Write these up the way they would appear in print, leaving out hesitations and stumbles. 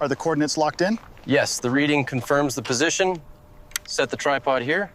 Are the coordinates locked in? Yes, the reading confirms the position. Set the tripod here.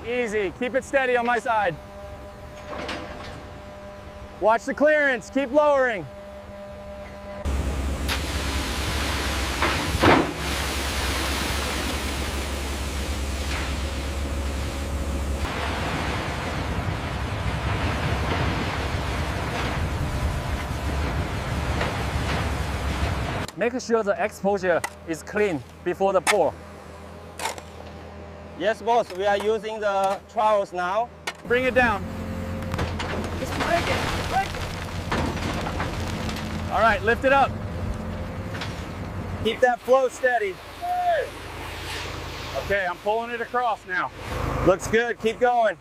Easy, keep it steady on my side. Watch the clearance, keep lowering. Make sure the exposure is clean before the pour. Yes, boss, we are using the trowels now. Bring it down. Just break it. All right, lift it up. Keep that flow steady. Okay, I'm pulling it across now. Looks good, keep going.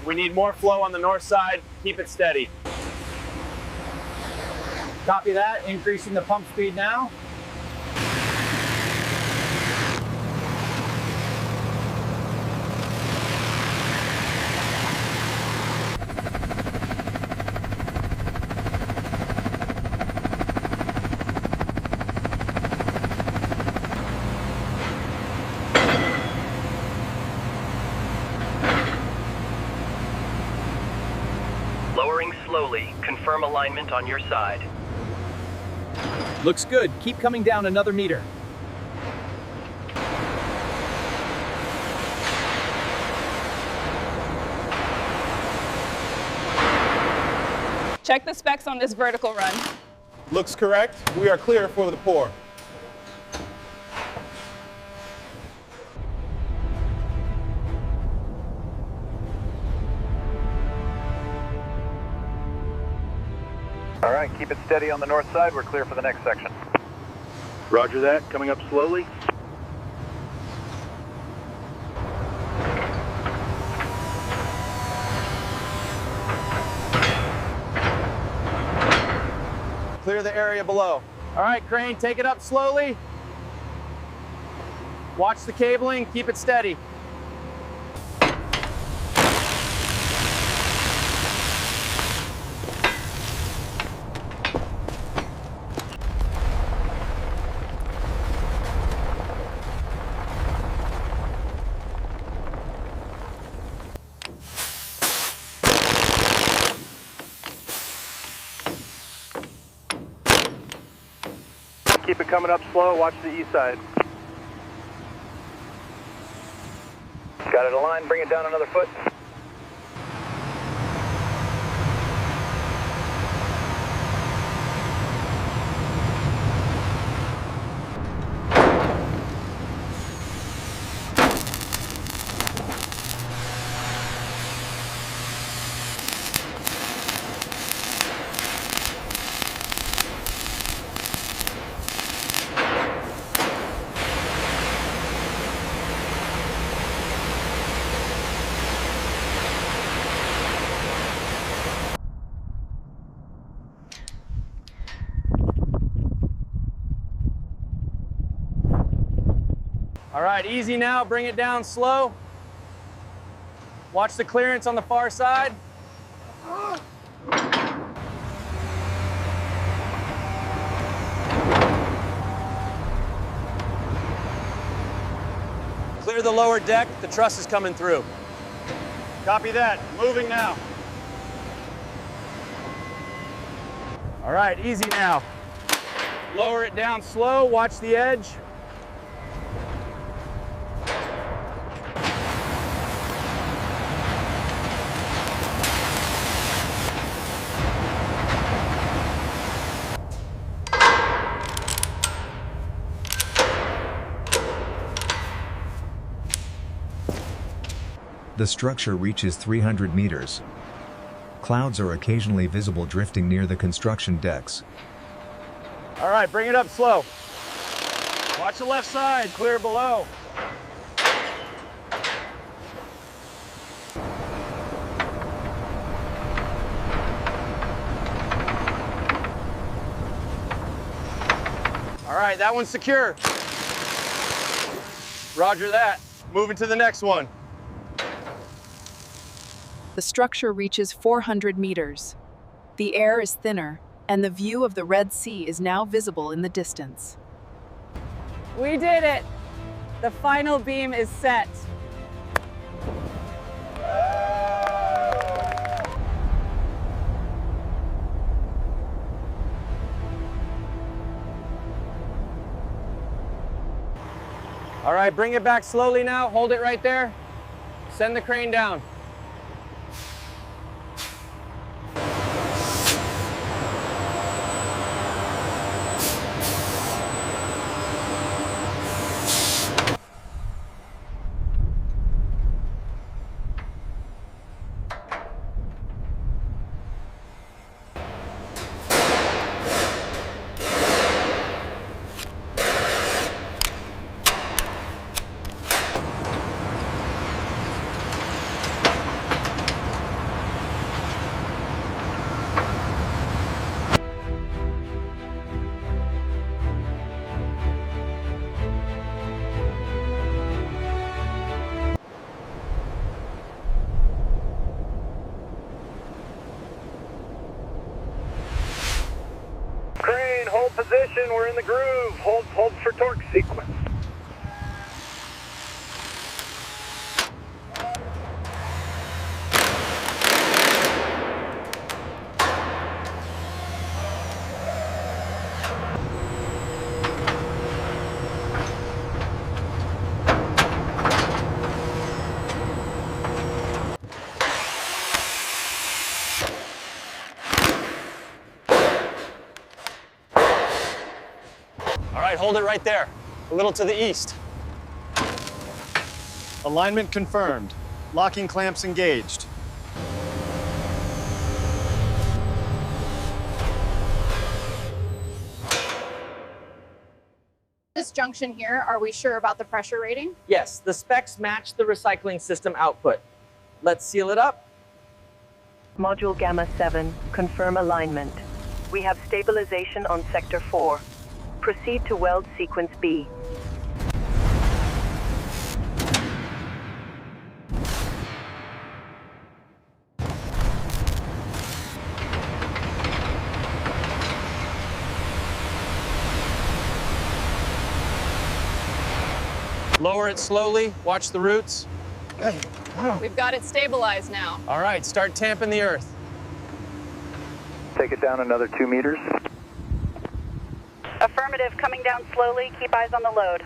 We need more flow on the north side. Keep it steady. Copy that, increasing the pump speed now. Lowering slowly. Confirm alignment on your side. Looks good. Keep coming down another meter. Check the specs on this vertical run. Looks correct. We are clear for the pour. All right, keep it steady on the north side. We're clear for the next section. Roger that. Coming up slowly. Clear the area below. All right, crane, take it up slowly. Watch the cabling, keep it steady. Keep it coming up slow. Watch the east side. Got it aligned. Bring it down another foot. All right, easy now, bring it down slow. Watch the clearance on the far side. Clear the lower deck, the truss is coming through. Copy that. Moving now. All right, easy now. Lower it down slow, watch the edge. The structure reaches 300 meters. Clouds are occasionally visible drifting near the construction decks. All right, bring it up slow. Watch the left side, clear below. All right, that one's secure. Roger that. Moving to the next one. The structure reaches 400 meters. The air is thinner, and the view of the Red Sea is now visible in the distance. We did it. The final beam is set. All right, bring it back slowly now. Hold it right there. Send the crane down. Crane, hold position. We're in the groove. Hold for torque sequence. All right, hold it right there. A little to the east. Alignment confirmed. Locking clamps engaged. This junction here, are we sure about the pressure rating? Yes, the specs match the recycling system output. Let's seal it up. Module Gamma 7, confirm alignment. We have stabilization on Sector 4. Proceed to weld sequence B. Lower it slowly, watch the roots. We've got it stabilized now. All right, start tamping the earth. Take it down another 2 meters. Affirmative, coming down slowly. Keep eyes on the load.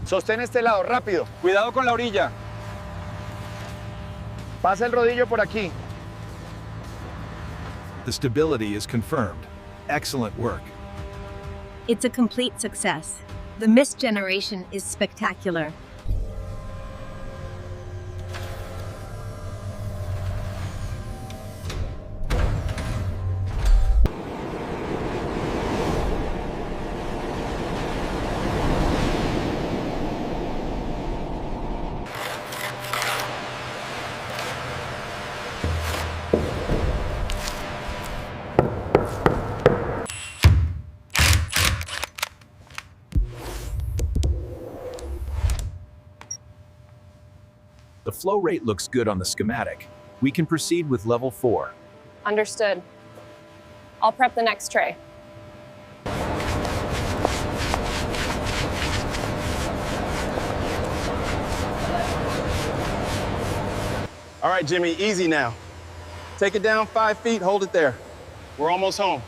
Sostén este lado, rápido. Cuidado con la orilla. Pasa el rodillo por aquí. The stability is confirmed. Excellent work. It's a complete success. The mist generation is spectacular. The flow rate looks good on the schematic. We can proceed with level 4. Understood. I'll prep the next tray. All right, Jimmy, easy now. Take it down 5 feet, hold it there. We're almost home.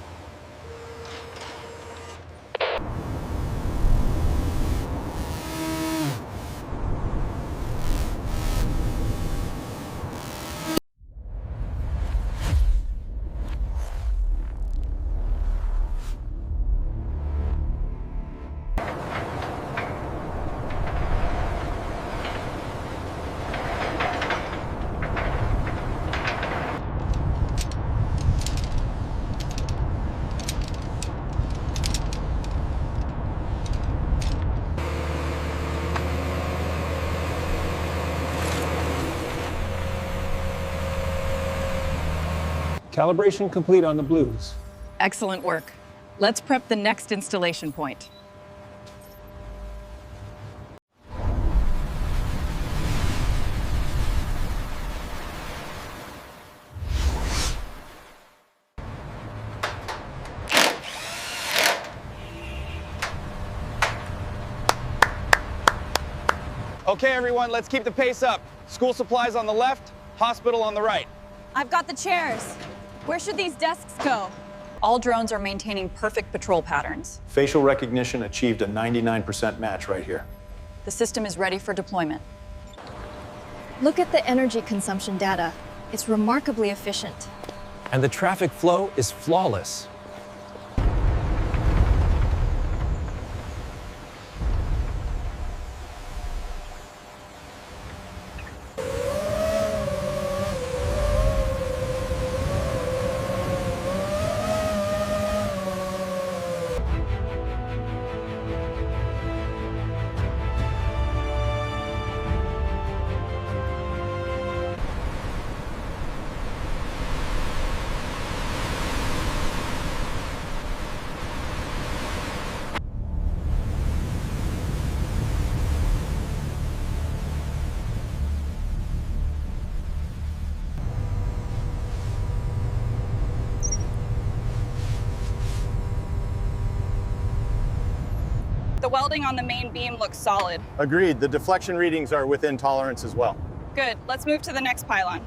Calibration complete on the blues. Excellent work. Let's prep the next installation point. Okay, everyone, let's keep the pace up. School supplies on the left, hospital on the right. I've got the chairs. Where should these desks go? All drones are maintaining perfect patrol patterns. Facial recognition achieved a 99% match right here. The system is ready for deployment. Look at the energy consumption data. It's remarkably efficient. And the traffic flow is flawless. The welding on the main beam looks solid. Agreed. The deflection readings are within tolerance as well. Good. Let's move to the next pylon.